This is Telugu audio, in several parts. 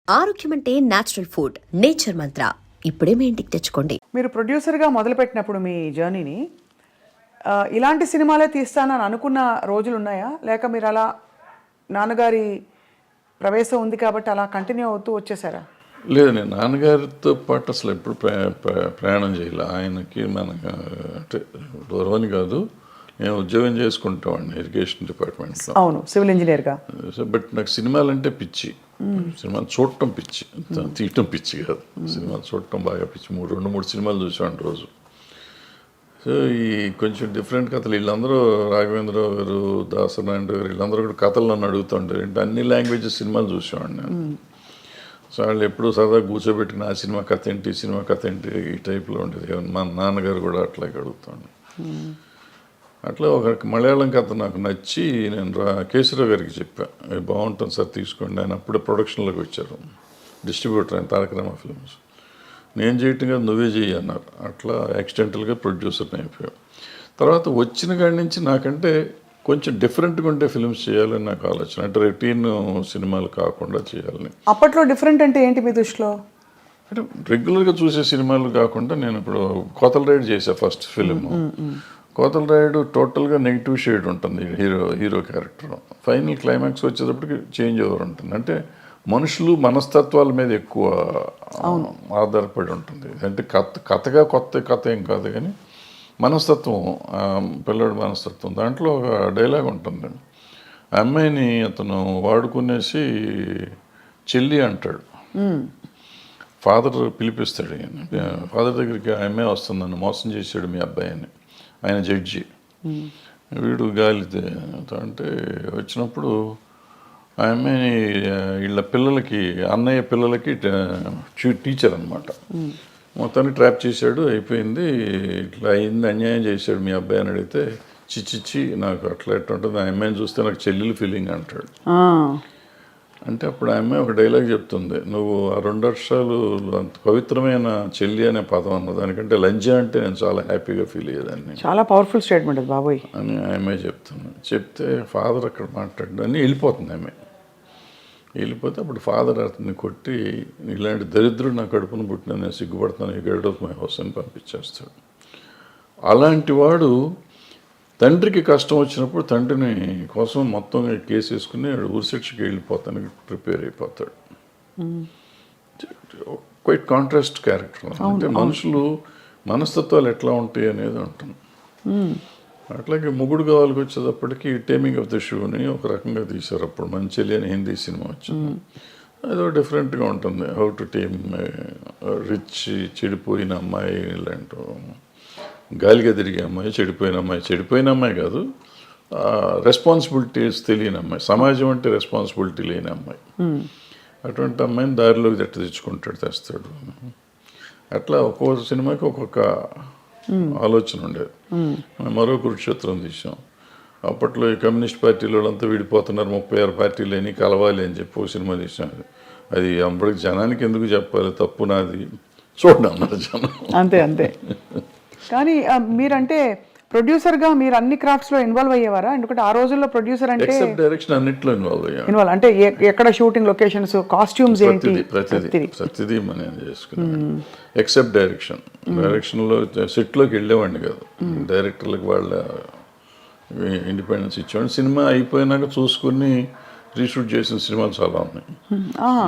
ఆరోగ్యం అంటే న్యాచురల్ ఫుడ్, నేచర్ మంత్ర. ఇప్పుడే మీ ఇంటికి తెచ్చుకోండి. మీరు ప్రొడ్యూసర్గా మొదలుపెట్టినప్పుడు మీ జర్నీని ఇలాంటి సినిమాలే తీస్తానని అనుకున్న రోజులు ఉన్నాయా, లేక మీరు అలా నాన్నగారి ప్రవేశం ఉంది కాబట్టి అలా కంటిన్యూ అవుతూ వచ్చేసారా? లేదు, నేను నాన్నగారితో పాటు అసలు ఎప్పుడు ప్రయాణం చేయాలి. ఆయనకి మనకు అంటే దూరమని కాదు, నేను ఉద్యోగం చేసుకుంటామండి ఇరిగేషన్ డిపార్ట్మెంట్లో. అవును, సివిల్ ఇంజనీర్గా. సో బట్ నాకు సినిమాలంటే పిచ్చి. సినిమాలు చూడటం పిచ్చి, తీయటం పిచ్చి కాదు. సినిమాలు చూడటం బాగా పిచ్చి. రెండు మూడు సినిమాలు చూసాను రోజు. సో ఈ కొంచెం డిఫరెంట్ కథలు, వీళ్ళందరూ రాఘవేంద్రరావు గారు, దాసనారాయణ గారు, వీళ్ళందరూ కూడా కథలు నన్ను అడుగుతుంటారు. అంటే అన్ని లాంగ్వేజెస్ సినిమాలు చూసేవాడిని నేను. సో వాళ్ళు ఎప్పుడు సరదా కూర్చోబెట్టిన ఆ సినిమా కథ ఏంటి, ఈ సినిమా కథ ఏంటి, ఈ టైప్లో ఉండేది. మా నాన్నగారు కూడా అట్లాగే అడుగుతాను. అట్లా ఒక మలయాళం కథ నాకు నచ్చి నేను కేసీరావు గారికి చెప్పాను, బాగుంటుంది సార్ తీసుకోండి. ఆయన అప్పుడే ప్రొడక్షన్లోకి వచ్చారు, డిస్ట్రిబ్యూటర్ ఆయన తారక రామ ఫిల్మ్స్. నేను చేయటం కాదు, నువ్వే చెయ్యి అన్నారు. అట్లా యాక్సిడెంటల్గా ప్రొడ్యూసర్ని అయిపోయావు. తర్వాత వచ్చిన కాడి నుంచి నాకంటే కొంచెం డిఫరెంట్గా ఉండే ఫిల్మ్స్ చేయాలని నాకు ఆలోచన. అంటే రొటీన్ సినిమాలు కాకుండా చేయాలని. అప్పట్లో డిఫరెంట్ అంటే ఏంటి మీ దృష్టిలో? అంటే రెగ్యులర్గా చూసే సినిమాలు కాకుండా, నేను ఇప్పుడు కోతల రైడ్ చేసా ఫస్ట్ ఫిలిం. కోతల రైడ్ టోటల్గా నెగిటివ్ షేడ్ ఉంటుంది హీరో క్యారెక్టర్. ఫైనల్ క్లైమాక్స్ వచ్చేటప్పటికి చేంజ్ ఓవర్ ఉంటుంది. అంటే మనుషులు మనస్తత్వాల మీద ఎక్కువ ఆధారపడి ఉంటుంది. అంటే కథగా కొత్త కథ ఏం కాదు, కానీ మనస్తత్వం, పిల్లడి మనస్తత్వం. దాంట్లో ఒక డైలాగ్ ఉంటుంది, ఆ అమ్మాయిని అతను వాడుకునేసి చెల్లి అంటాడు. ఫాదర్ పిలిపిస్తాడు, ఫాదర్ దగ్గరికి ఆ అమ్మాయి వస్తుంది, నన్ను మోసం చేశాడు మీ అబ్బాయి అని. ఆయన జడ్జి, వీడు గాలి అంటే వచ్చినప్పుడు ఆ అమ్మాయిని వీళ్ళ పిల్లలకి, అన్నయ్య పిల్లలకి టీచర్ అనమాట. మొత్తాన్ని ట్రాప్ చేశాడు, అయిపోయింది, ఇట్లా అయింది, అన్యాయం చేశాడు మీ అబ్బాయి అని అడిగితే, చిచ్చిచ్చి నాకు అట్లా ఎట్లా ఉంటుంది, ఆ అమ్మాయిని చూస్తే నాకు చెల్లెలు ఫీలింగ్ అంటాడు. అంటే అప్పుడు ఆ అమ్మాయి ఒక డైలాగ్ చెప్తుంది, నువ్వు ఆ 2 అక్షరాలు అంత పవిత్రమైన చెల్లి అనే పదం అన్న దానికంటే లంజ అంటే నేను చాలా హ్యాపీగా ఫీల్ అయ్యేదాన్ని. చాలా పవర్ఫుల్ స్టేట్మెంట్ అది బాబోయ్ అని ఆ అమ్మాయి చెప్తుంది. చెప్తే ఫాదర్ అక్కడ మాట్లాడు అని వెళ్ళిపోతుంది. ఆమె వెళ్ళిపోతే అప్పుడు ఫాదర్ అతన్ని కొట్టి, ఇలాంటి దరిద్రుడు నా కడుపును పుట్టిన, నేను సిగ్గుపడతాను, ఈ గైడ్ ఆఫ్ మై హౌస్ అని పంపించేస్తాడు. అలాంటి వాడు తండ్రికి కష్టం వచ్చినప్పుడు తండ్రిని కోసం మొత్తం కేసు వేసుకుని ఊరి శిక్షకి వెళ్ళిపోతానికి ప్రిపేర్ అయిపోతాడు. Quiet contrast character. అంటే మనుషులు మనస్తత్వాలు ఎట్లా ఉంటాయి అనేది ఉంటుంది. అట్లాగే మొగుడు కావాలికి వచ్చేటప్పటికి టేమింగ్ ఆఫ్ ద షూని ఒక రకంగా తీశారు. అప్పుడు మంచిలి అని హిందీ సినిమా వచ్చింది, అదో డిఫరెంట్గా ఉంటుంది. హౌ టు టేమ్ రిచ్, చెడిపోయిన అమ్మాయి, ఇలాంటి గాలిగా తిరిగే అమ్మాయి, చెడిపోయిన అమ్మాయి కాదు, రెస్పాన్సిబిలిటీస్ తెలియని అమ్మాయి, సమాజం అంటే రెస్పాన్సిబిలిటీ లేని అమ్మాయి. అటువంటి అమ్మాయిని దారిలోకి తెస్తాడు. అట్లా ఒక్కొక్క సినిమాకి ఒక్కొక్క ఆలోచన ఉండేది. మరో కురుక్షేత్రం తీసాం. అప్పట్లో ఈ కమ్యూనిస్ట్ పార్టీలు వాళ్ళంతా విడిపోతున్నారు, 36 పార్టీలు అని కలవాలి అని చెప్పి ఒక సినిమా తీసాం. అది అప్పటికి జనానికి ఎందుకు చెప్పాలి, తప్పు నాది, చూడండి అన్నారు జనం. అంతే. కానీ మీరంటే ప్రొడ్యూసర్గా మీరు అన్ని క్రాఫ్ట్స్లో ఇన్వాల్వ్ అయ్యేవారా? ఎందుకంటే ఆ రోజుల్లో ప్రొడ్యూసర్ అంటే డైరెక్షన్ అన్నిట్లో ఇన్వాల్వ్ అంటే ఎక్కడ షూటింగ్ లొకేషన్స్, కాస్ట్యూమ్స్ ఏంటి, ప్రతిదీ నేను చేసుకున్నాను. ఎక్సెప్ట్ డైరెక్షన్లో సెట్లోకి వెళ్ళేవాడిని కాదు. డైరెక్టర్లకు వాళ్ళ ఇండిపెండెన్స్ ఇచ్చేవాడిని. సినిమా అయిపోయినాక చూసుకుని రీషూట్ చేసిన సినిమాలు చాలా ఉన్నాయి.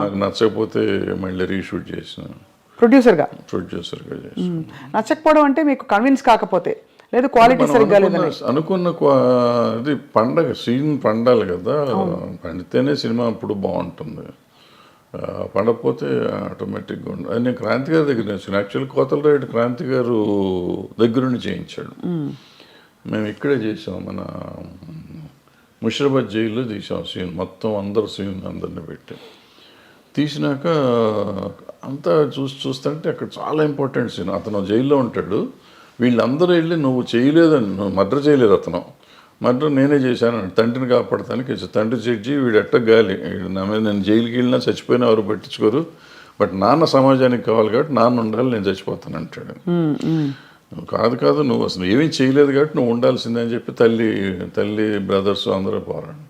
నాకు నచ్చకపోతే మళ్ళీ రీషూట్ చేసిన ప్రొడ్యూసర్గా చేసిన. నచ్చకపోవడం అంటే మీకు కన్విన్స్ కాకపోతే, లేదు క్వాలిటీ సరిగ్గా లేదని అనుకున్న ఇది పండగ సీన్ పండాలి కదా, పండితేనే సినిమా అప్పుడు బాగుంటుంది. పండకపోతే ఆటోమేటిక్గా ఉండదు. అది నేను క్రాంతి గారి దగ్గర నుంచి, యాక్చువల్లీ కోతల రైడ్ క్రాంతి గారు దగ్గరుండి చేయించాడు. మేము ఇక్కడే చేసాం, మన ముషిరాబాద్ జైల్లో తీసాం సీన్ మొత్తం. అందరిని పెట్టి తీసినాక అంతా చూస్తుంటే అక్కడ చాలా ఇంపార్టెంట్ సీన్. అతను జైల్లో ఉంటాడు, వీళ్ళందరూ వెళ్ళి నువ్వు చేయలేదని, నువ్వు మర్డర్ చేయలేదు, అతను మర్డర్ నేనే చేశాను, తండ్రిని కాపాడతానికి. తండ్రి జడ్జి, వీడు ఎట్ట గాలి, నా మీద నేను జైలుకి వెళ్ళినా చచ్చిపోయినా ఎవరు పట్టించుకోరు, బట్ నాన్న సమాజానికి కావాలి కాబట్టి నాన్న ఉండాలి, నేను చచ్చిపోతాను అంటాడు. కాదు నువ్వు అసలు ఏమీ చేయలేదు కాబట్టి నువ్వు ఉండాల్సిందే అని చెప్పి తల్లి బ్రదర్స్ అందరూ పోరాడు.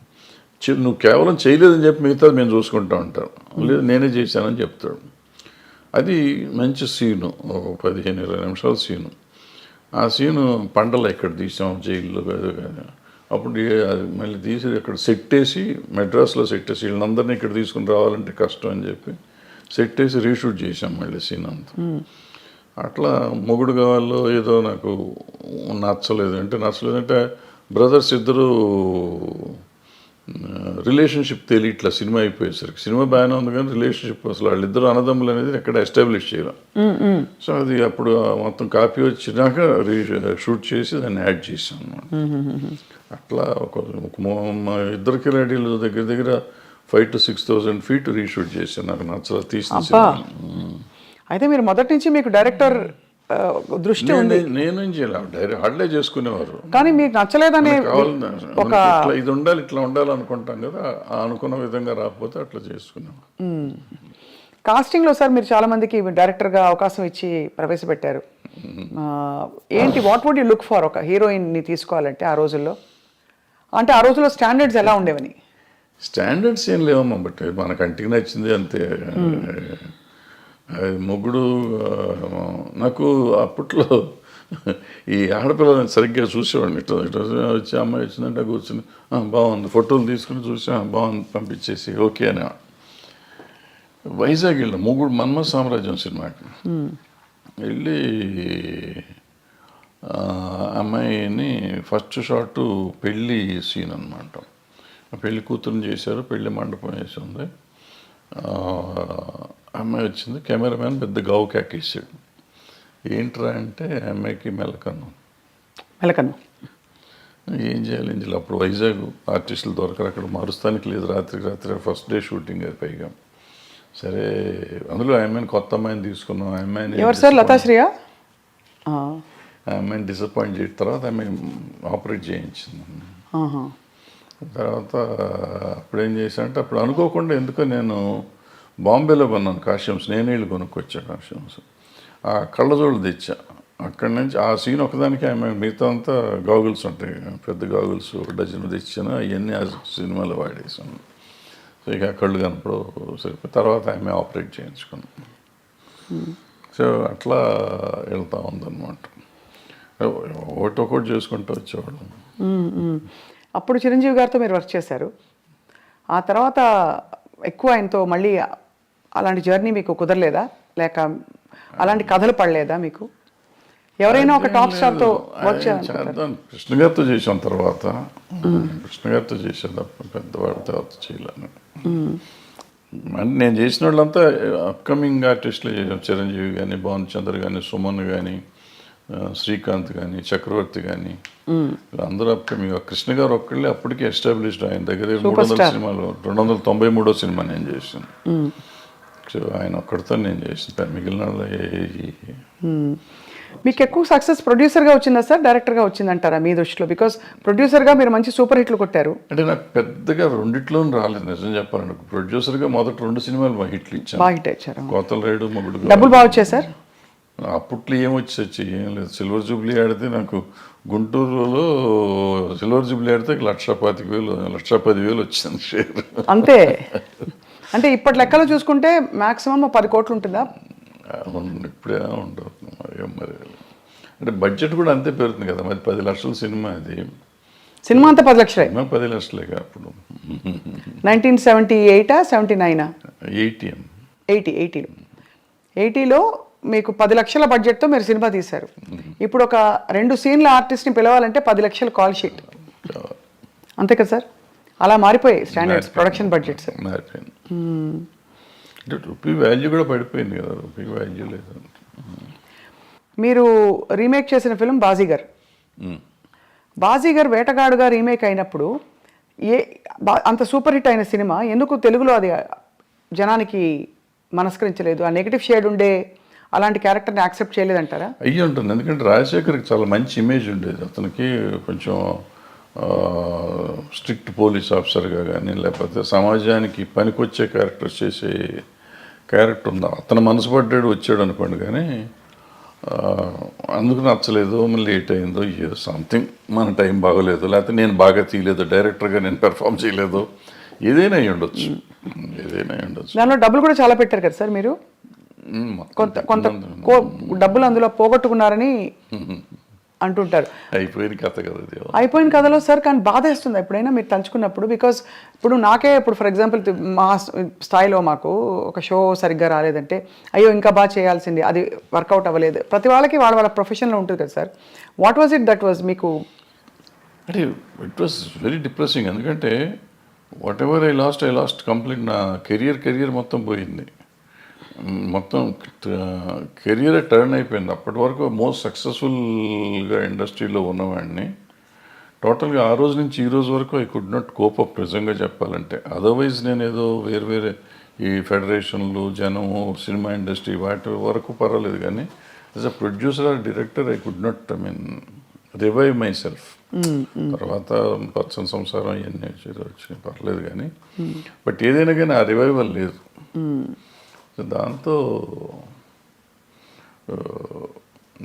నువ్వు కేవలం చేయలేదని చెప్పి మిగతాది మేము చూసుకుంటా ఉంటాం, లేదు నేనే చేశానని చెప్తాడు. అది మంచి సీను, ఒక 15-20 నిమిషాల సీను. ఆ సీను పండల ఇక్కడ తీసాం జైల్లో కాదు కానీ, అప్పుడు అది మళ్ళీ తీసి ఇక్కడ సెట్ వేసి మెడ్రాస్లో సెట్ వేసి వీళ్ళందరినీ ఇక్కడ తీసుకుని రావాలంటే కష్టం అని చెప్పి సెట్ వేసి రీషూట్ చేసాం మళ్ళీ సీన్ అంతా. అట్లా మొగుడు కావాలో ఏదో నాకు నచ్చలేదంటే బ్రదర్స్ ఇద్దరు రిలేషన్షిప్ తెలియట్లా సినిమా అయిపోయేసరికి. సినిమా బాగానే ఉంది కానీ రిలేషన్షిప్ అసలు వాళ్ళిద్దరు అన్నదమ్ములు అనేది ఎక్కడ ఎస్టాబ్లిష్ చేయలేం. సో అది అప్పుడు మొత్తం కాపీ వచ్చినాక షూట్ చేసి దాన్ని యాడ్ చేసాం అన్నమాట. అట్లా మా ఇద్దరికి రెడీలు దగ్గర 5,000 to 6,000 feet రీషూట్ చేశాను. నాకు నచ్చల తీసిన సినిమా. అయితే మీరు మొదటి నుంచి మీకు డైరెక్టర్ దృష్టి ఉంది. నేనేం చేయాలి, డైరెక్ట్ హార్డ్లే చేసుకునేవారు. కానీ మీకు నచ్చలేదని ఇది ఉండాలి ఇట్లా ఉండాలి అనుకుంటాం కదా, అనుకున్న విధంగా రాకపోతే అట్లా చేసుకున్నాం. కాస్టింగ్లో సార్ మీరు చాలా మందికి డైరెక్టర్గా అవకాశం ఇచ్చి ప్రవేశపెట్టారు. ఏంటి what would you look for ఒక హీరోయిన్ని తీసుకోవాలంటే ఆ రోజుల్లో? అంటే ఆ రోజుల్లో స్టాండర్డ్స్ ఎలా ఉండేవని? స్టాండర్డ్స్ ఏం లేవమ్మా, బట్ మన కంటికి నచ్చింది అంతే. అది మొగుడు నాకు అప్పట్లో ఈ ఆడపిల్లలని సరిగ్గా చూసేవాడిని. ఇట్లా వచ్చి అమ్మాయి వచ్చిందంటే కూర్చుని బాగుంది, ఫోటోలు తీసుకుని చూసి బాగుంది పంపించేసి ఓకే అని. వైజాగ్ వెళ్ళాం మొగుడు మన్మథ సామ్రాజ్యం సినిమాకి వెళ్ళి, అమ్మాయిని ఫస్ట్ షాట్ పెళ్ళి సీన్ అనమాట. పెళ్లి కూతురుని చేశారు, పెళ్లి మండపం వేసి ఉంది. అమ్మాయి వచ్చింది, కెమెరామ్యాన్ పెద్ద గావు కేకేసాడు. ఏంట్రా అంటే అమ్మాయికి మెలకన్ను. ఏం చేయాలి అప్పుడు వైజాగ్ ఆర్టిస్టులు దొరకరు, అక్కడ మారుస్తానికి లేదు, రాత్రి ఫస్ట్ డే షూటింగ్ అది పైగా. సరే అందులో అమ్మాయిని కొత్త అమ్మాయిని తీసుకున్నాం. అమ్మాయిని ఎవరు సార్? లతాశ్రీయా? అమ్మాయిని డిసప్పాయింట్ చేసిన తర్వాత అమ్మాయి ఆపరేట్ చేయించింది. తర్వాత అప్పుడేం చేశానంటే అప్పుడు అనుకోకుండా ఎందుకో నేను బాంబేలో కొన్నాను కాస్ట్యూమ్స్, నేనే వెళ్ళి కొనుక్కొచ్చా కాస్ట్యూమ్స్. ఆ కళ్ళజోళ్ళు తెచ్చా అక్కడి నుంచి. ఆ సీన్ ఒకదానికి ఆమె మిగతా అంతా గాగుల్స్ ఉంటాయి, పెద్ద గాగుల్స్ డజన్ తెచ్చాను, అవన్నీ ఆ సినిమాలో వాడేసాను. సో ఇక కళ్ళు కనపడు సరిపోయి తర్వాత ఆమె ఆపరేట్ చేయించుకున్నాను. సో అట్లా వెళ్తూ ఉందన్నమాట. ఒకటి చేసుకుంటూ వచ్చేవాడు. అప్పుడు చిరంజీవి గారితో మీరు వర్క్ చేశారు. ఆ తర్వాత ఎక్కువ ఆయనతో మళ్ళీ అలాంటి జర్నీ మీకు కుదరలేదా? లేక అలాంటి కథలు పడలేదా మీకు? ఎవరైనా ఒక టాప్ స్టార్తో వర్క్ చేద్దాం కృష్ణ గారితో చేసాం, తర్వాత కృష్ణ గారితో చేసాను తప్ప పెద్దవాడి తర్వాత చేయలేను. అంటే నేను చేసిన వాళ్ళంతా అప్కమింగ్ ఆర్టిస్టులే చేసాం. చిరంజీవి కానీ, భానుచంద్ర కానీ, సుమన్ కానీ, శ్రీకాంత్ కానీ, చక్రవర్తి కానీ, అందరూ అప్కమింగ్. కృష్ణ గారు ఒక్కళ్ళే అప్పటికే ఎస్టాబ్లిష్డ్. ఆయన దగ్గర 300 సినిమాలు, 293వ సినిమా నేను చేసాను. సో ఆయన ఒక్కడితో నేను చేసిన, మిగిలిన మీకు ఎక్కువ సక్సెస్ ప్రొడ్యూసర్గా వచ్చిందా సార్, డైరెక్టర్గా వచ్చిందంటారా మీ దృష్టిలో? బికాస్ ప్రొడ్యూసర్గా మీరు మంచి సూపర్ హిట్లు కొట్టారు. అంటే నాకు పెద్దగా రెండిట్లోనూ రాలేదు నిజం చెప్పాలంటే. ప్రొడ్యూసర్గా మొదటి 2 సినిమాలు హిట్లు ఇచ్చాను, బాగా హిట్ ఇచ్చారు. కోతల రేడు, మొగుడు. డబ్బులు బాగా వచ్చాయి సార్? అప్పట్లో ఏమొచ్చి ఏం లేదు. సిల్వర్ జూబ్లీ ఆడితే నాకు గుంటూరులో సిల్వర్ జూబ్లీ ఆడితే 1,25,000 1,10,000 వచ్చింది షేర్ అంతే. అంటే ఇప్పటి లెక్కలో చూసుకుంటే మాక్సిమం 10 కోట్లు ఉంటుందా? ఇప్పుడే ఉండదు మరి. అంటే బడ్జెట్ కూడా అంతే పెరుగుతుంది కదా మరి. 10 లక్షల సినిమా అది. సినిమా అంతా 10 లక్షలే? 10 లక్షలేగా అప్పుడు. 1978 79 80 80లో మీకు 10 లక్షల బడ్జెట్తో మీరు సినిమా తీశారు. ఇప్పుడు ఒక 2 సీన్ల ఆర్టిస్ట్ని పిలవాలంటే 10 లక్షల కాల్ షీట్, అంతే కదా సార్? అలా మారిపోయాయి స్టాండర్డ్స్, ప్రొడక్షన్ బడ్జెట్స్ మారిపోయింది. అంటే రూపీ వాల్యూ కూడా పడిపోయింది కదా, రూపీ వాల్యూ లేదు. మీరు రీమేక్ చేసిన ఫిల్మ్ బాజీగర్ వేటగాడుగా రీమేక్ అయినప్పుడు అంత సూపర్ హిట్ అయిన సినిమా ఎందుకు తెలుగులో అది జనానికి మనస్కరించలేదు? ఆ నెగిటివ్ షేడ్ ఉండే అలాంటి క్యారెక్టర్ని యాక్సెప్ట్ చేయలేదంటారా? అయ్యి ఉంటుంది. ఎందుకంటే రాజశేఖర్కి చాలా మంచి ఇమేజ్ ఉండేది. అతనికి కొంచెం స్ట్రిక్ట్ పోలీస్ ఆఫీసర్గా కానీ, లేకపోతే సమాజానికి పనికొచ్చే క్యారెక్టర్స్ చేసే క్యారెక్టర్ ఉంది. అతను మనసు పడ్డాడు వచ్చాడు అనుకోండి, కానీ అందుకు నచ్చలేదు, మళ్ళీ లేట్ అయిందో ఏదో సంథింగ్, మన టైం బాగోలేదు, లేకపోతే నేను బాగా తీయలేదు, డైరెక్టర్గా నేను పెర్ఫామ్ చేయలేదు, ఏదైనా అయి ఉండొచ్చు, ఏదైనా అయి ఉండొచ్చు. దానిలో డబ్బులు కూడా చాలా పెట్టారు కదా సార్ మీరు, కొంత కొంత డబ్బులు అందులో పోగొట్టుకున్నారని అంటుంటారు. అయిపోయిన కథ కదా అది. అయిపోయిన కథలో సార్, కానీ బాధేస్తుంది ఎప్పుడైనా మీరు తలుచుకున్నప్పుడు. బికాజ్ ఇప్పుడు నాకే ఇప్పుడు ఫర్ ఎగ్జాంపుల్ మా స్థాయిలో మాకు ఒక షో సరిగ్గా రాలేదంటే అయ్యో ఇంకా బాగా చేయాల్సింది, అది వర్కౌట్ అవ్వలేదు. ప్రతి వాళ్ళకి వాళ్ళ వాళ్ళ ప్రొఫెషన్లో ఉంటుంది కదా sir. What was it that was మీకు? అంటే ఇట్ వాస్ వెరీ డిప్రెసింగ్. ఎందుకంటే what ever I last complete. నా కెరియర్ మొత్తం పోయింది, మొత్తం కెరియరే టర్న్ అయిపోయింది. అప్పటి వరకు మోస్ట్ సక్సెస్ఫుల్గా ఇండస్ట్రీలో ఉన్నవాడిని టోటల్గా ఆ రోజు నుంచి ఈ రోజు వరకు I could not cope up నిజంగా చెప్పాలంటే. అదర్వైజ్ నేను ఏదో వేరే ఈ ఫెడరేషన్లు, జనము, సినిమా ఇండస్ట్రీ వాటి వరకు పర్వాలేదు, కానీ as a producer or director I could not revive myself. తర్వాత పచ్చని సంసారం ఇవన్నీ వచ్చినాయి పర్లేదు, కానీ బట్ ఏదైనా కానీ ఆ రివైవల్ లేదు. దాంతో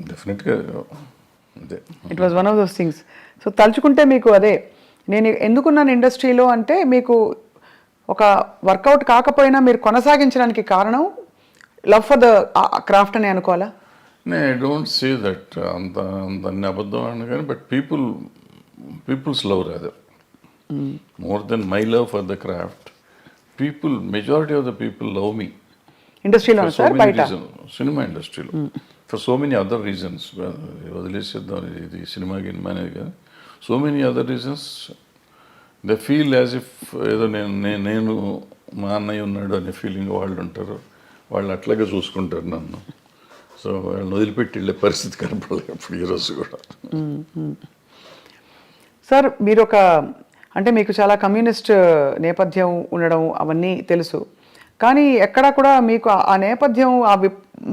డెఫినెట్గా అదే it was one of those things. So తలుచుకుంటే మీకు అదే, నేను ఎందుకున్నాను ఇండస్ట్రీలో అంటే మీకు ఒక వర్కౌట్ కాకపోయినా మీరు కొనసాగించడానికి కారణం లవ్ ఫర్ ద క్రాఫ్ట్ అని అనుకోవాలా? ఐ డోంట్ సే దట్ అంత అన్ని అబద్ధం అని, కానీ but people's love rather more than my love for the craft. Majority of the people love me ఇండస్ట్రీలో సార్, బయట సినిమా ఇండస్ట్రీలో for so many other reasons. వదిలేసేద్దాం ఇది సినిమా గినిమా అనేది కానీ so many other reasons. They feel as if ఏదో నేను మా అన్నయ్య ఉన్నాడు అనే ఫీలింగ్ వాళ్ళు ఉంటారు. వాళ్ళు అట్లాగే చూసుకుంటారు నన్ను. సో వాళ్ళని వదిలిపెట్టి వెళ్ళే పరిస్థితి కనపడలేదు ఇప్పుడు ఈరోజు కూడా. సార్ మీరు అంటే మీకు చాలా కమ్యూనిస్ట్ నేపథ్యం ఉండడం అవన్నీ తెలుసు, కానీ ఎక్కడా కూడా మీకు ఆ నేపథ్యం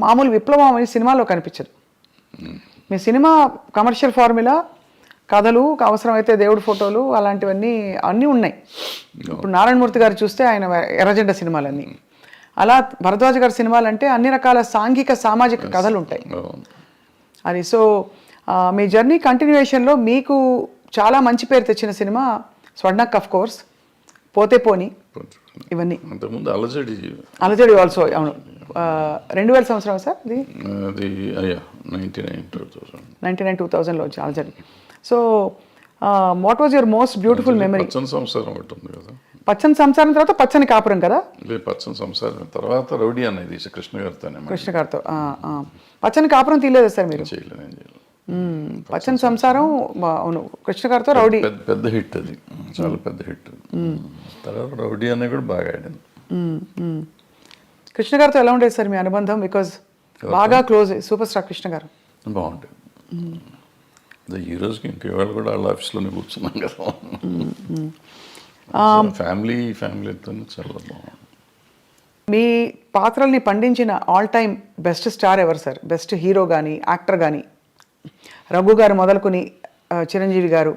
మామూలు విప్లవం అని సినిమాలో కనిపించదు. మీ సినిమా కమర్షియల్ ఫార్ములా, కథలు, అవసరమైతే దేవుడి ఫోటోలు, అలాంటివన్నీ అన్నీ ఉన్నాయి. ఇప్పుడు నారాయణమూర్తి గారు చూస్తే ఆయన ఎర్రజెండా సినిమాలన్నీ, అలా భరద్వాజ్ గారి సినిమాలు అంటే అన్ని రకాల సాంఘిక సామాజిక కథలు ఉంటాయి అది. సో మీ జర్నీ కంటిన్యూయేషన్లో మీకు చాలా మంచి పేరు తెచ్చిన సినిమా స్వర్ణక్, ఆఫ్ కోర్స్, పోతే పోని, ఇవన్నీ. అంతకుముందు అలజడి ఆల్సో, అవును, 2000 సంవత్సరం సార్ అది 99-2000లో వచ్చి అలజడి. So what was your most beautiful memory? పచ్చని సంసారం ఒకటి ఉంది కదా. పచ్చని సంసారం తర్వాత పచ్చని కాపురం కదా. పచ్చని సంసారం తర్వాత రౌడీ అనేది కృష్ణ గారితో. పచ్చని కాపురం తీయలేదు సార్ మీరు? చేయలేదు. పచ్చని సంసారం, అవును, కృష్ణ గారితో రౌడీ పెద్ద హిట్, అది చాలా పెద్ద హిట్. తర్వాత రౌడీ అనేది కూడా బాగా ఆడింది. కృష్ణ గారితో ఎలా ఉండేది సార్ మీ అనుబంధం? బికాజ్ బాగా క్లోజ్, సూపర్ స్టార్ కృష్ణ గారు. బాగుంటుంది. ఈ రోజుకి ఇంక ఇవాళ కూడా వాళ్ళ ఆఫీస్లోనే కూర్చున్నాం కదా. ఫ్యామిలీతో చాలా బాగుంది. మీ పాత్రల్ని పండించిన ఆల్ టైమ్ బెస్ట్ స్టార్ ఎవరు సార్? బెస్ట్ హీరో కానీ యాక్టర్ కానీ? రఘు గారు మొదలుకొని చిరంజీవి గారు.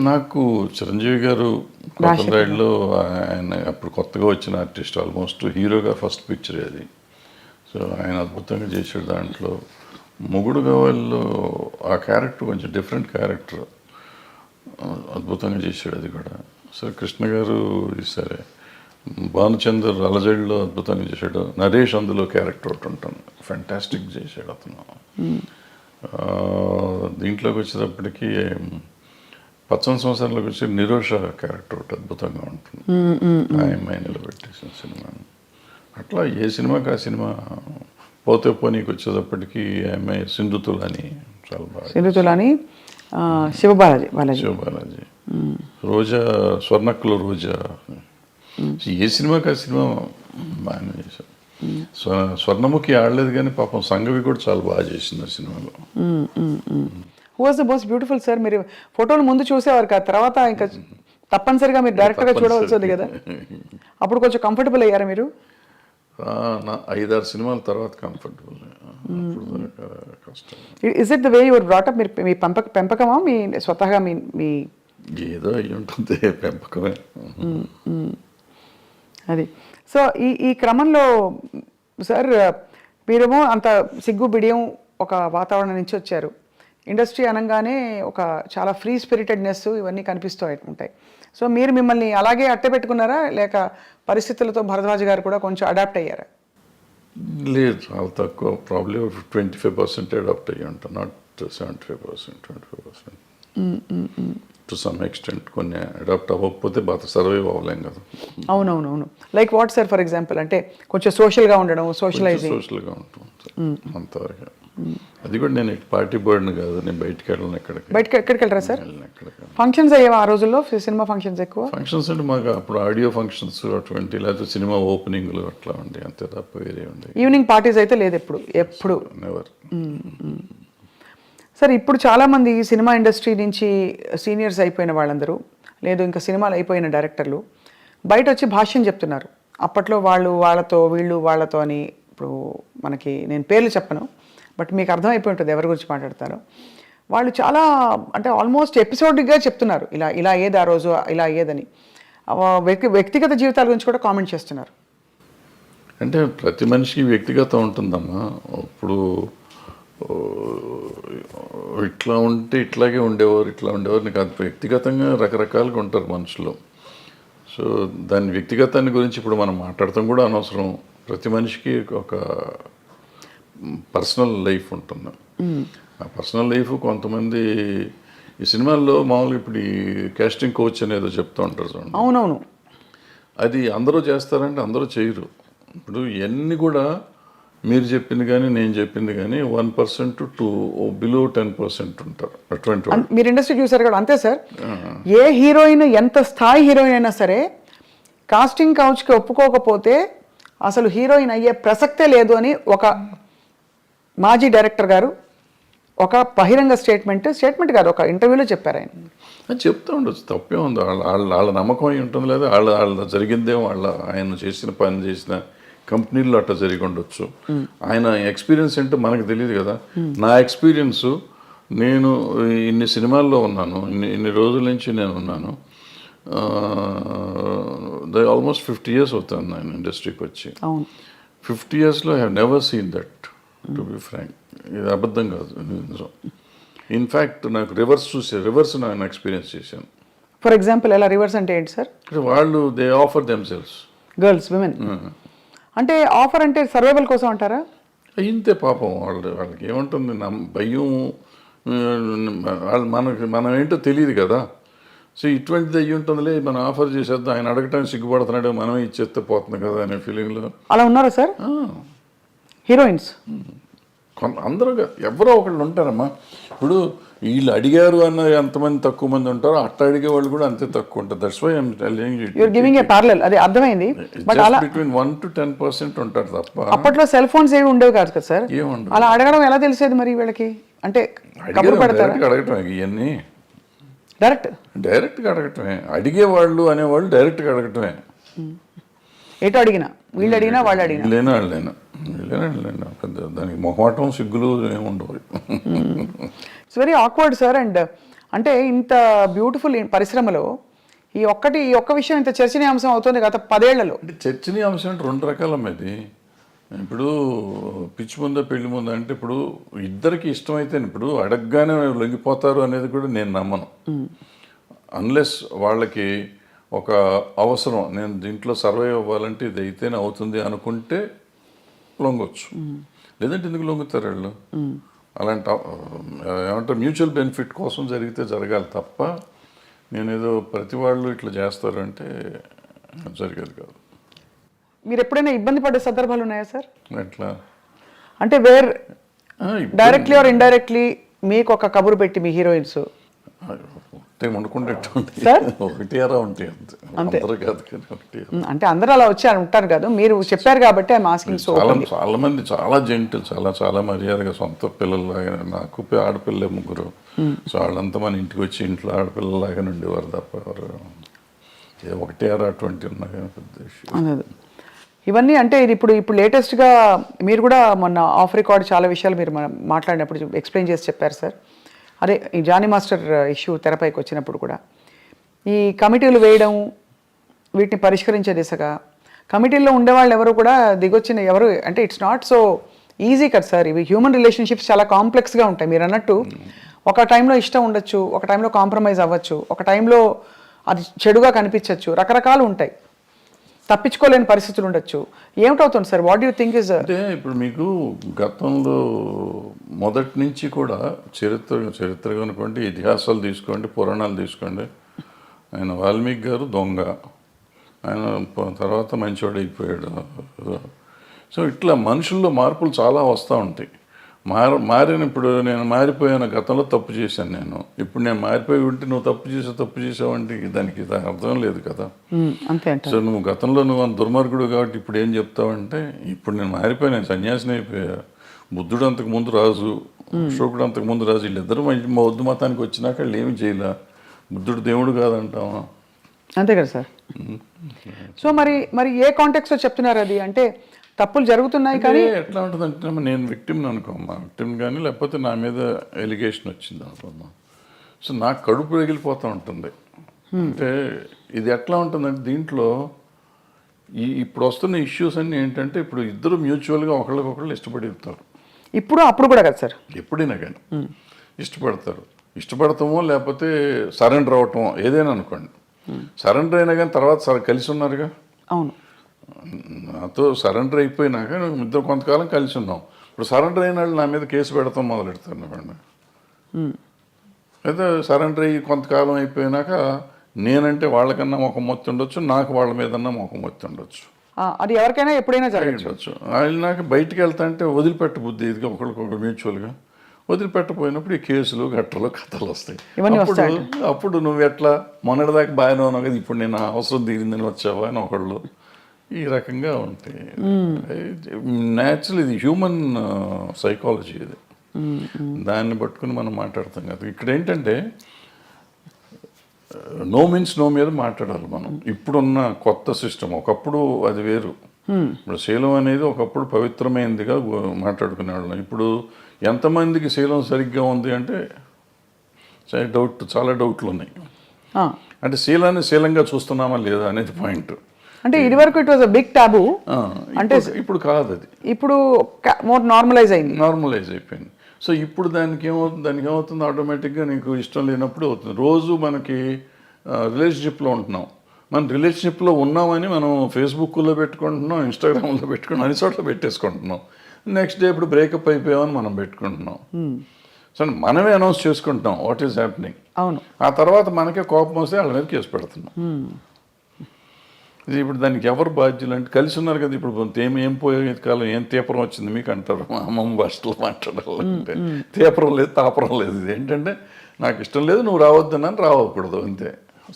నాకు చిరంజీవి గారు కొత్తలో ఆయన అప్పుడు కొత్తగా వచ్చిన ఆర్టిస్ట్, ఆల్మోస్ట్ హీరోగా ఫస్ట్ పిక్చర్ అది. సో ఆయన అద్భుతంగా చేసాడు దాంట్లో. మొగుడు గవాల్లో ఆ క్యారెక్టర్ కొంచెం డిఫరెంట్ క్యారెక్టర్, అద్భుతంగా చేశాడు అది కూడా. సరే కృష్ణ గారు సరే, భానుచందర్ అలజడిలో అద్భుతంగా చేశాడు. నరేష్ అందులో క్యారెక్టర్ ఒకటి ఉంటాను, ఫ్యాంటాస్టిక్ చేశాడు అతను. దీంట్లోకి వచ్చేటప్పటికి పచ్చని సంవత్సరంలోకి వచ్చి నిరోష క్యారెక్టర్ ఒకటి అద్భుతంగా ఉంటుంది, ఆ అమ్మాయి నిలబెట్టేసిన సినిమా. అట్లా ఏ సినిమాకి ఆ సినిమా. పోతే పోనీకి వచ్చేటప్పటికి ఆ అమ్మాయి సింధుతులని చాలా బాగా. సింధుతులని, శివబాలాజీ. రోజా, స్వర్ణక్లో రోజా. ఏ సినిమాకి ఆ సినిమా బాగానే చేశారు. స్వర్ణముఖి ఆడలేదు కానీ పాపం సంగవి కూడా చాలా బాగా చేసింది ఆ సినిమాలో. Who was the most beautiful sir? మీరు ఫోటోలు ముందు చూసేవారు కదా, తర్వాత ఇంకా తప్పనిసరిగా మీరు డైరెక్ట్గా చూడవలసి ఉంది కదా, అప్పుడు కొంచెం కంఫర్టబుల్ అయ్యారా మీరు? 5-6 సినిమాల తర్వాత కంఫర్టబుల్. కష్టం. Is it the way your brought up? మీరు మీ పెంపకమా మీ స్వతహాగా మీ ఏదో అయ్యి ఉంటుంది, పెంపకమే అది. సో ఈ క్రమంలో సార్ మీరేమో అంత సిగ్గు బిడియం ఒక వాతావరణం నుంచి వచ్చారు. ఇండస్ట్రీ అనగానే ఒక చాలా ఫ్రీ స్పిరిటెడ్నెస్ ఇవన్నీ కనిపిస్తూ ఉంటాయి. సో మీరు మిమ్మల్ని అలాగే అట్టే పెట్టుకున్నారా, లేక పరిస్థితులతో భరద్వాజ్ గారు కూడా కొంచెం అడాప్ట్ అయ్యారా? లేదు, చాలా తక్కువ, ప్రాబ్లీ 25% అడాప్ట్ అయ్యి ఉంటాను, నాట్ 75%, 25%. టు సమ్ ఎక్స్టెంట్ కొన్ని అడాప్ట్ అవ్వకపోతే సర్వైవ్ అవ్వలేం కదా. అవునవునవును. Like what sir for example? అంటే కొంచెం సోషల్గా ఉండడం, సోషలైజింగ్. సోషల్గా ఉంటుంది అంతవరకు. అది కూడా నేను పార్టీ బర్డ్ని కాదు, నేను బయటికి వెళ్ళను. ఎక్కడికి వెళ్ళరా సార్? ఫంక్షన్స్ అయ్యేవా ఆ రోజుల్లో? సినిమా ఫంక్షన్స్ ఎక్కువ? ఫంక్షన్స్ అంటే మాకు అప్పుడు ఆడియో ఫంక్షన్స్ అటువంటి, లేకపోతే సినిమా ఓపెనింగ్లు అట్లా ఉండే, అంతే తప్ప వేరే ఉండే. ఈవినింగ్ పార్టీస్ అయితే లేదు ఎప్పుడు? నెవర్. సార్ ఇప్పుడు చాలామంది సినిమా ఇండస్ట్రీ నుంచి సీనియర్స్ అయిపోయిన వాళ్ళందరూ, లేదు ఇంకా సినిమాలు అయిపోయిన డైరెక్టర్లు బయట వచ్చి భాష్యం చెప్తున్నారు. అప్పట్లో వాళ్ళతో వీళ్ళు వాళ్ళతో అని. ఇప్పుడు మనకి నేను పేర్లు చెప్పను, బట్ మీకు అర్థమైపోయి ఉంటుంది ఎవరి గురించి మాట్లాడతారో. వాళ్ళు చాలా అంటే ఆల్మోస్ట్ ఎపిసోడిక్గా చెప్తున్నారు, ఇలా ఏది ఆ రోజు ఇలా ఏదని. వ్యక్తిగత జీవితాల గురించి కూడా కామెంట్ చేస్తున్నారు. అంటే ప్రతి మనిషికి వ్యక్తిగతం ఉంటుందమ్మా. ఇప్పుడు ఇట్లా ఉంటే ఇట్లాగే ఉండేవారు, ఇట్లా ఉండేవారు, నీకు అది వ్యక్తిగతంగా రకరకాలుగా ఉంటారు మనుషులు. సో దాని వ్యక్తిగతాన్ని గురించి ఇప్పుడు మనం మాట్లాడటం కూడా అనవసరం. ప్రతి మనిషికి ఒక పర్సనల్ లైఫ్ ఉంటుంది. ఆ పర్సనల్ లైఫ్ కొంతమంది ఈ సినిమాల్లో మామూలుగా ఇప్పుడు ఈ కాస్టింగ్ కోచ్ అనేదో చెప్తూ ఉంటారు చూడండి. అవునవును. అది అందరూ చేస్తారంటే అందరూ చేయరు. ఇప్పుడు ఇవన్నీ కూడా మీరు చెప్పింది కానీ నేను చెప్పింది కానీ 1% to below 10% ఉంటారు అటువంటి. మీరు ఇండస్ట్రీ చూసారు కదా, అంతే సార్. ఏ హీరోయిన్ ఎంత స్థాయి హీరోయిన్ అయినా సరే కాస్టింగ్ కౌచ్కి ఒప్పుకోకపోతే అసలు హీరోయిన్ అయ్యే ప్రసక్తే లేదు అని ఒక మాజీ డైరెక్టర్ గారు ఒక బహిరంగ స్టేట్మెంట్ కాదు, ఒక ఇంటర్వ్యూలో చెప్పారు ఆయన. చెప్తూ ఉండొచ్చు, తప్పే ఉంది. వాళ్ళ నమ్మకం అయి ఉంటుంది, లేదా వాళ్ళ జరిగిందేమో, ఆయన చేసిన పని చేసిన కంపెనీల్లో అట్లా జరిగి ఉండొచ్చు. ఆయన ఎక్స్పీరియన్స్ ఏంటో మనకు తెలియదు కదా. నా ఎక్స్పీరియన్స్, నేను ఇన్ని సినిమాల్లో ఉన్నాను, ఇన్ని రోజుల నుంచి నేను ఉన్నాను. ఆల్మోస్ట్ 50 years అవుతాను నేను ఇండస్ట్రీకి వచ్చి. 50 yearsలో I have never seen that, to be frank. ఇది అబద్ధం కాదు, నిజం. ఇన్ఫ్యాక్ట్ నాకు రివర్స్ నేను ఎక్స్పీరియన్స్ చేశాను. ఫర్ ఎగ్జాంపుల్ ఎలా రివర్స్ అంటే ఏంటి సార్? వాళ్ళు they offer themselves, girls, women. అంటే ఆఫర్ అంటే సర్వైవల్ కోసం అంటారా? ఇంతే పాపం. వాళ్ళకి ఏముంటుంది, భయం. మనం ఏంటో తెలియదు కదా. సో ఇటువంటిది అయ్యి ఉంటుందిలే, మనం ఆఫర్ చేసేద్దాం, ఆయన అడగటానికి సిగ్గుపడుతున్నాడు, మనమే ఇచ్చేస్తే పోతుంది కదా అనే ఫీలింగ్లో. అలా ఉన్నారా సార్ హీరోయిన్స్? అందరూ ఎవరో ఒకళ్ళు ఉంటారమ్మా. ఇప్పుడు వీళ్ళు అడిగారు అన్న ఎంతమంది తక్కువ మంది ఉంటారో అట్లా అడిగే వాళ్ళు కూడా అంతే తక్కువ ఉంటారు. That's why I'm telling you, you are giving a parallel. అది అర్థమైంది. బట్ అలా బిట్వీన్ 1 to 10% ఉంటారు తప్ప. అప్పట్లో సెల్ ఫోన్స్ ఏవి ఉండేవి కాదు కదా సార్. ఏముండదు. అలా అడగడం ఎలా తెలిసేది మరి వీళ్ళకి? అంటే కబురు పెడతారా? అడగటమే ఇవన్నీ, డైరెక్ట్గా అడగటమే. అడిగేవాళ్ళు అనేవాళ్ళు డైరెక్ట్గా అడగటమే. ఎటు అడిగినా, వీళ్ళు అడిగినా వాళ్ళు అడిగినా, వాళ్ళైనా పెద్ద దానికి మొహమాటం సిగ్గులు ఏముండవు. It's very awkward sir. And అంటే ఇంత బ్యూటిఫుల్ పరిశ్రమలో ఈ ఒక్క విషయం ఇంత చర్చనీయాంశం అవుతుంది గత 10 ఏళ్లలో. అంటే చర్చనీయాంశం అంటే 2 రకాలమ్మది. ఇప్పుడు పిచ్చి ముందా పెళ్లి ముందా అంటే ఇప్పుడు ఇద్దరికి ఇష్టమైతే ఇప్పుడు అడగగానే లొంగిపోతారు అనేది కూడా నేను నమ్మను. అన్లెస్ వాళ్ళకి ఒక అవసరం, నేను దీంట్లో సర్వైవ్ అవ్వాలంటే ఇది అయితేనే అవుతుంది అనుకుంటే లొంగొచ్చు. లేదంటే ఎందుకు లొంగుతారు వాళ్ళు? అలాంటి ఏమంటారు, మ్యూచువల్ బెనిఫిట్ కోసం జరిగితే జరగాలి తప్ప నేనేదో ప్రతి వాళ్ళు ఇట్లా చేస్తారు అంటే జరిగేది కాదు. మీరు ఎప్పుడైనా ఇబ్బంది పడే సందర్భాలు ఉన్నాయా సార్? ఎట్లా అంటే డైరెక్ట్లీ ఆర్ ఇండైరెక్ట్లీ మీకు ఒక కబురు పెట్టి మీ హీరోయిన్స్ వండుకుంటే ఒకటి అరా ఉంటాయి అంతే అందరూ కాదు కానీ ఒకటి. అంటే అందరూ అలా వచ్చి ఉంటారు కదా, మీరు చెప్పారు కాబట్టి ఐఎమ్ ఆస్కింగ్. సో చాలా మంది చాలా జెంటిల్, చాలా మర్యాదగా, సొంత పిల్లల్లాగా. నాకు ఆడపిల్లలే 3. సో వాళ్ళంతా మన ఇంటికి వచ్చి ఇంట్లో ఆడపిల్లలాగా ఉండేవారు తప్ప ఎవరు ఒకటి అరా 20 ఉన్నా కానీ పెద్ద విషయం. ఇవన్నీ అంటే ఇది ఇప్పుడు లేటెస్ట్గా మీరు కూడా మొన్న ఆఫ్ రికార్డ్ చాలా విషయాలు మీరు మాట్లాడినప్పుడు ఎక్స్ప్లెయిన్ చేసి చెప్పారు సార్. అదే ఈ జానీ మాస్టర్ ఇష్యూ తెరపైకి వచ్చినప్పుడు కూడా ఈ కమిటీలు వేయడం, వీటిని పరిష్కరించే దిశగా కమిటీల్లో ఉండేవాళ్ళు ఎవరు కూడా దిగొచ్చిన ఎవరు అంటే ఇట్స్ నాట్ సో ఈజీ కదా సార్. ఇవి హ్యూమన్ రిలేషన్షిప్స్ చాలా కాంప్లెక్స్గా ఉంటాయి. మీరు అన్నట్టు ఒక టైంలో ఇష్టం ఉండొచ్చు, ఒక టైంలో కాంప్రమైజ్ అవ్వచ్చు, ఒక టైంలో అది చెడుగా కనిపించవచ్చు, రకరకాలు ఉంటాయి, తప్పించుకోలేని పరిస్థితులు ఉండొచ్చు. ఏమిటవుతుంది sir? What you think is? అంటే ఇప్పుడు మీకు గతంలో మొదటి నుంచి కూడా చరిత్ర కనుకోండి, ఇతిహాసాలు తీసుకోండి, పురాణాలు తీసుకోండి. ఆయన వాల్మీకి గారు దొంగ, ఆయన తర్వాత మంచివాడు అయిపోయాడు. సో ఇట్లా మనుషుల్లో మార్పులు చాలా వస్తూ ఉంటాయి. మారిన ఇప్పుడు నేను మారిపోయాను, గతంలో తప్పు చేశాను నేను, ఇప్పుడు నేను మారిపోయి ఉంటే నువ్వు తప్పు చేసావు అంటే దానికి అర్థం లేదు కదా. అంతే. సో నువ్వు గతంలో నువ్వు అంత దుర్మార్గుడు కాబట్టి ఇప్పుడు ఏం చెప్తావంటే, ఇప్పుడు నేను మారిపోయాను, నేను సన్యాసిని అయిపోయా. బుద్ధుడు అంతకు ముందు రాజు, అశోకుడు అంతకు ముందు రాజు, వీళ్ళిద్దరూ బౌద్ధ మతానికి వచ్చినాక వాళ్ళు ఏమి చేయలే. బుద్ధుడు దేవుడు కాదంటావా? అంతే కదా సార్. సో మరి ఏ కాంటెక్స్లో చెప్తున్నారు అది? అంటే తప్పులు జరుగుతున్నాయి కానీ ఎట్లా ఉంటుందంటే, నేను విక్టిమ్ అనుకోమ్మా, విక్టిమ్ కానీ లేకపోతే నా మీద ఎలిగేషన్ వచ్చింది అనుకోమ్మా, సో నాకు కడుపు రగిలిపోతూ ఉంటుంది. అంటే ఇది ఎట్లా ఉంటుందంటే, దీంట్లో ఇప్పుడు వస్తున్న ఇష్యూస్ అన్నీ ఏంటంటే, ఇప్పుడు ఇద్దరు మ్యూచువల్గా ఒకళ్ళకొకళ్ళు ఇష్టపడతారు. అప్పుడు కూడా కదా సార్, ఎప్పుడైనా కానీ ఇష్టపడతామో లేకపోతే సరెండర్ అవటమో ఏదైనా అనుకోండి. సరెండర్ అయినా కానీ తర్వాత కలిసి ఉన్నారుగా. అవును, నాతో సరెండర్ అయిపోయినాక ఇద్దరు కొంతకాలం కలిసి ఉన్నాం. ఇప్పుడు సరెండర్ అయిన వాళ్ళు నా మీద కేసు పెడతాం మొదలెడతారు అన్నమాట. అయితే సరెండర్ అయ్యి కొంతకాలం అయిపోయినాక నేనంటే వాళ్ళకన్నా మొఖం మొత్తి ఉండొచ్చు, నాకు వాళ్ళ మీదన్నా మొఖం మొత్తి ఉండొచ్చు. అది ఎవరికైనా ఎప్పుడైనా జరగచ్చు. నాకు బయటికి వెళ్తా అంటే వదిలిపెట్ట బుద్ధి ఇదిగా ఒకరికొకరు మ్యూచువల్గా వదిలిపెట్టపోయినప్పుడు ఈ కేసులు గట్టలు కథలు వస్తాయి. అప్పుడు నువ్వు ఎట్లా మొన్నటిదాకా బాగానే ఉన్నావు కదా, ఇప్పుడు నేను అవసరం తీరిందని వచ్చావా అని ఒకళ్ళు ఈ రకంగా ఉంటాయి. న్యాచురల్, ఇది హ్యూమన్ సైకాలజీ ఇది. దాన్ని పట్టుకుని మనం మాట్లాడతాం కదా. ఇక్కడ ఏంటంటే నో మీన్స్ నో మీద మాట్లాడాలి మనం. ఇప్పుడున్న కొత్త సిస్టమ్, ఒకప్పుడు అది వేరు. ఇప్పుడు శీలం అనేది ఒకప్పుడు పవిత్రమైనదిగా మాట్లాడుకునేవాళ్ళం. ఇప్పుడు ఎంతమందికి శీలం సరిగ్గా ఉంది అంటే చాలా డౌట్లు ఉన్నాయి. అంటే శీలాన్ని శీలంగా చూస్తున్నామా లేదా అనేది పాయింట్. అంటే ఇదివరకు ఇట్ వాజ్ అ బిగ్ టాబు, అంటే ఇప్పుడు కాదు, అది ఇప్పుడు మోర్ నార్మలైజ్ అయిపోయింది. సో ఇప్పుడు దానికి ఏమవుతుంది ఆటోమేటిక్గా నీకు ఇష్టం లేనప్పుడు అవుతుంది. రోజు మనకి రిలేషన్షిప్లో ఉంటున్నాం, మనం రిలేషన్షిప్లో ఉన్నామని మనం ఫేస్బుక్లో పెట్టుకుంటున్నాం, ఇన్స్టాగ్రామ్లో పెట్టుకుంటున్నాం, అన్ని చోట్ల పెట్టేసుకుంటున్నాం. నెక్స్ట్ డే ఇప్పుడు బ్రేకప్ అయిపోయామని మనం పెట్టుకుంటున్నాం. సో మనమే అనౌన్స్ చేసుకుంటున్నాం వాట్ ఈస్ హ్యాపెనింగ్. అవును, ఆ తర్వాత మనకే కోపం వస్తే వాళ్ళ మీద కేసు పెడుతున్నాం. ఇది ఇప్పుడు దానికి ఎవరు బాధ్యులు అంటే, కలిసి ఉన్నారు కదా. ఇప్పుడు ఏం పోయే కాలం ఏం తీపరం వచ్చింది మీకు అంటారు మా అమ్మమ్మ భాషలో మాట్లాడాలంటే. తీపరం లేదు, తాపరం లేదు. ఇది ఏంటంటే నాకు ఇష్టం లేదు, నువ్వు రావద్దనని రావకూడదు, అంతే,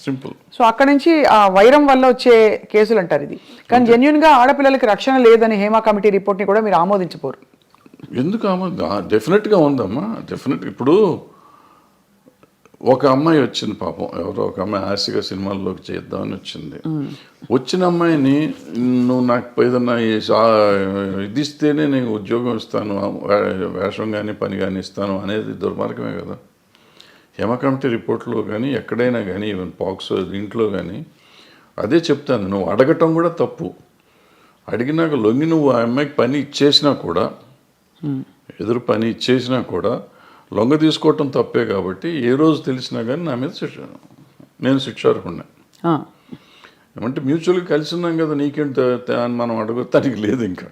సింపుల్. సో అక్కడ నుంచి ఆ వైరం వల్ల వచ్చే కేసులు అంటారు ఇది. కానీ జెన్యున్గా ఆడపిల్లలకి రక్షణ లేదని హేమా కమిటీ రిపోర్ట్ని కూడా మీరు ఆమోదించపోరు. ఎందుకు డెఫినెట్గా ఉందమ్మా, డెఫినెట్. ఇప్పుడు ఒక అమ్మాయి వచ్చింది పాపం, ఎవరో ఒక అమ్మాయి ఆశగా సినిమాల్లోకి చేద్దామని వచ్చింది. వచ్చిన అమ్మాయిని నువ్వు నాకు ఏదన్నా ఇది ఇస్తేనే నేను ఉద్యోగం ఇస్తాను, వేషం కానీ పని కానీ ఇస్తాను అనేది దుర్మార్గమే కదా. హేమ కమిటీ రిపోర్ట్లో కానీ ఎక్కడైనా కానీ, ఈవెన్ పాక్సో దీంట్లో కానీ అదే చెప్తాను. నువ్వు అడగటం కూడా తప్పు. అడిగినాక లొంగి నువ్వు ఆ అమ్మాయికి పని ఇచ్చేసినా కూడా, ఎదురు పని ఇచ్చేసినా కూడా లొంగ తీసుకోవటం తప్పే. కాబట్టి ఏ రోజు తెలిసినా కానీ నా మీద నేను శిక్షార్హుడిని. ఏమంటే మ్యూచువల్గా కలిసి ఉన్నాం కదా, నీకేంటి అని మనం అడగటానికి లేదు. ఇంకా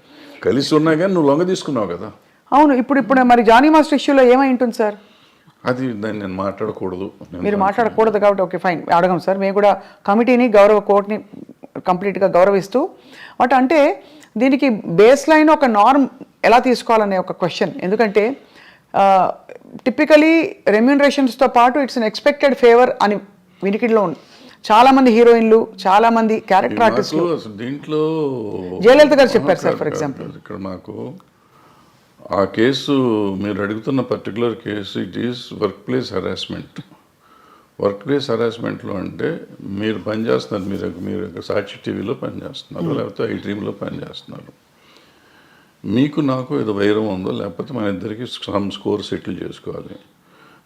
కలిసి ఉన్నా కానీ నువ్వు లొంగ తీసుకున్నావు కదా. అవును, ఇప్పుడు మరి జానీ మాస్టర్ ఇష్యూలో ఏమై ఉంటుంది సార్? అది దాన్ని నేను మాట్లాడకూడదు. మీరు మాట్లాడకూడదు కాబట్టి ఓకే ఫైన్, అడగం సార్. మేము కూడా కమిటీని కోర్టుని కంప్లీట్గా గౌరవిస్తూ బట్ అంటే దీనికి బేస్ లైన్ ఒక నార్మ్ ఎలా తీసుకోవాలనే ఒక క్వశ్చన్. ఎందుకంటే టిపికలీ రెమ్యూనరేషన్స్తో పాటు ఇట్స్ అన్ ఎక్స్పెక్టెడ్ ఫేవర్ అని వినికిడిలో ఉంది. చాలామంది హీరోయిన్లు, చాలామంది క్యారెక్టర్ ఆర్టిస్టులు, దీంట్లో జయలలిత గారు చెప్పారు సార్ ఫర్ ఎగ్జాంపుల్. ఇక్కడ మాకు ఆ కేసు మీరు అడుగుతున్న particular case, it is workplace harassment. Workplace హెరాస్మెంట్లో అంటే మీరు పనిచేస్తున్నారు, మీరు సాక్షి టీవీలో పనిచేస్తున్నారు, లేకపోతే ఐ డ్రీమ్లో పనిచేస్తున్నారు. మీకు నాకు ఏదో వైరం ఉందో, లేకపోతే మన ఇద్దరికి సమ్ స్కోర్ సెటిల్ చేసుకోవాలి.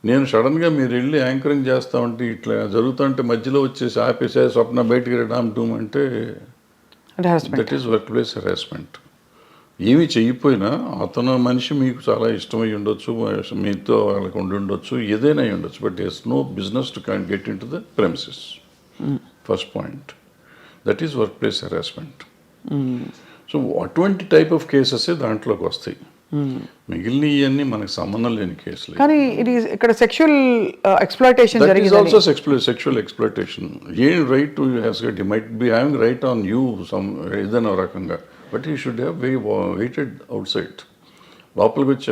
నేను సడన్గా మీరు వెళ్ళి యాంకరింగ్ చేస్తా ఉంటే, ఇట్లా జరుగుతుంటే మధ్యలో వచ్చేసి ఆపేసే స్వప్న బయటికి డామ్ డూమ్ అంటే that is workplace harassment. ఏమీ చెయ్యిపోయినా అతను మనిషి మీకు చాలా ఇష్టమై ఉండొచ్చు, మీతో వాళ్ళకి ఉండి ఉండొచ్చు, ఏదైనా అయి ఉండొచ్చు, but it's no business to get into the premises. First point. That is workplace harassment. So అటువంటి టైప్ ఆఫ్ కేసెస్ దాంట్లోకి వస్తాయి. మిగిలిన ఇవన్నీ మనకు సంబంధం లేని కేసులు. కానీ ఇది ఇక్కడ సెక్షువల్ ఎక్స్ప్లాయిటేషన్ దట్ ఈస్ జరిగింది. Also sexual exploitation. ఏం right to has got, he might be having right on you some ఏదైనా రకంగా, but he should have waited outside. లోపలికి వచ్చి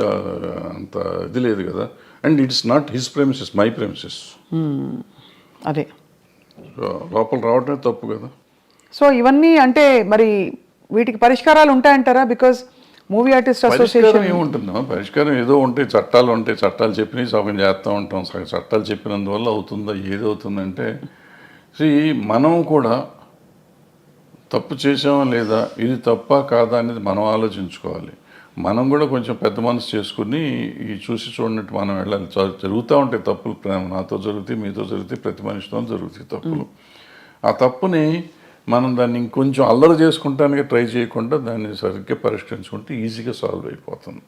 అంత ఇది లేదు కదా. And it's not his premises, my premises. అదే లోపల రావడమే తప్పు కదా. సో ఇవన్నీ అంటే మరి వీటికి పరిష్కారాలు ఉంటాయంటారా? బికాజ్ మూవీ ఆర్టిస్ట్ పరిష్కారం అసోసియేషన్ ఏముంటుందా? పరిష్కారం ఏదో ఉంటాయి, చట్టాలు ఉంటాయి. చట్టాలు చెప్పినవి సగం చేస్తూ ఉంటాం. సగం చట్టాలు చెప్పినందువల్ల అవుతుందా? ఏది అవుతుందంటే, మనం కూడా తప్పు చేసామా లేదా, ఇది తప్పా కాదా అనేది మనం ఆలోచించుకోవాలి. మనం కూడా కొంచెం పెద్ద మనసు చేసుకుని ఈ చూసి చూడనట్టు మనం వెళ్ళాలి. జరుగుతూ ఉంటాయి తప్పులు, నాతో జరుగుతాయి, మీతో జరుగుతాయి, ప్రతి మనిషితో జరుగుతాయి తప్పులు. ఆ తప్పుని మనం దాన్ని ఇంకొంచెం అల్లరి చేసుకుంటానికి ట్రై చేయకుండా దాన్ని సరిగ్గా పరిష్కరించుకుంటే ఈజీగా సాల్వ్ అయిపోతుంది.